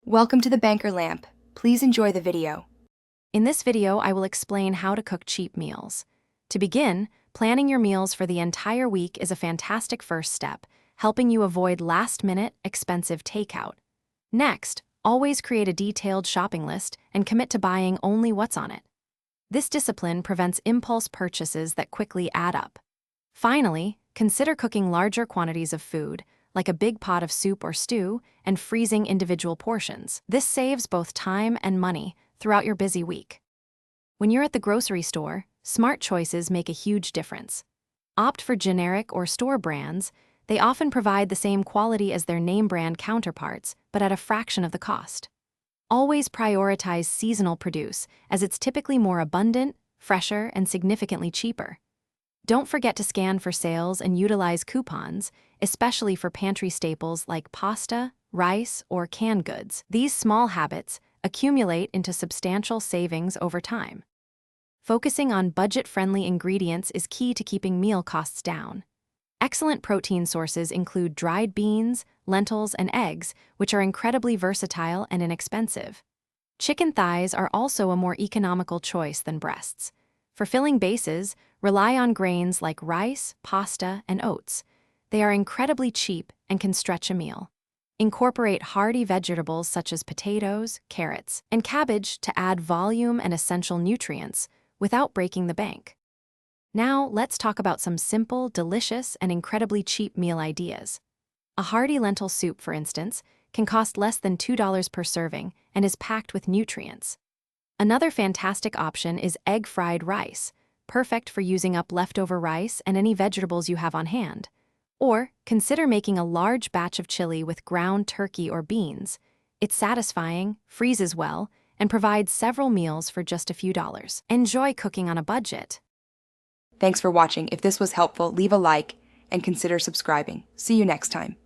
Welcome to the Banker Lamp. Please enjoy the video. In this video, I will explain how to cook cheap meals. To begin, planning your meals for the entire week is a fantastic first step, helping you avoid last-minute, expensive takeout. Next, always create a detailed shopping list and commit to buying only what's on it. This discipline prevents impulse purchases that quickly add up. Finally, consider cooking larger quantities of food, like a big pot of soup or stew, and freezing individual portions. This saves both time and money throughout your busy week. When you're at the grocery store, smart choices make a huge difference. Opt for generic or store brands. They often provide the same quality as their name brand counterparts, but at a fraction of the cost. Always prioritize seasonal produce, as it's typically more abundant, fresher, and significantly cheaper. Don't forget to scan for sales and utilize coupons, especially for pantry staples like pasta, rice, or canned goods. These small habits accumulate into substantial savings over time. Focusing on budget-friendly ingredients is key to keeping meal costs down. Excellent protein sources include dried beans, lentils, and eggs, which are incredibly versatile and inexpensive. Chicken thighs are also a more economical choice than breasts. For filling bases, rely on grains like rice, pasta, and oats. They are incredibly cheap and can stretch a meal. Incorporate hearty vegetables such as potatoes, carrots, and cabbage to add volume and essential nutrients without breaking the bank. Now, let's talk about some simple, delicious, and incredibly cheap meal ideas. A hearty lentil soup, for instance, can cost less than $2 per serving and is packed with nutrients. Another fantastic option is egg-fried rice, perfect for using up leftover rice and any vegetables you have on hand. Or consider making a large batch of chili with ground turkey or beans. It's satisfying, freezes well, and provides several meals for just a few dollars. Enjoy cooking on a budget. Thanks for watching. If this was helpful, leave a like and consider subscribing. See you next time.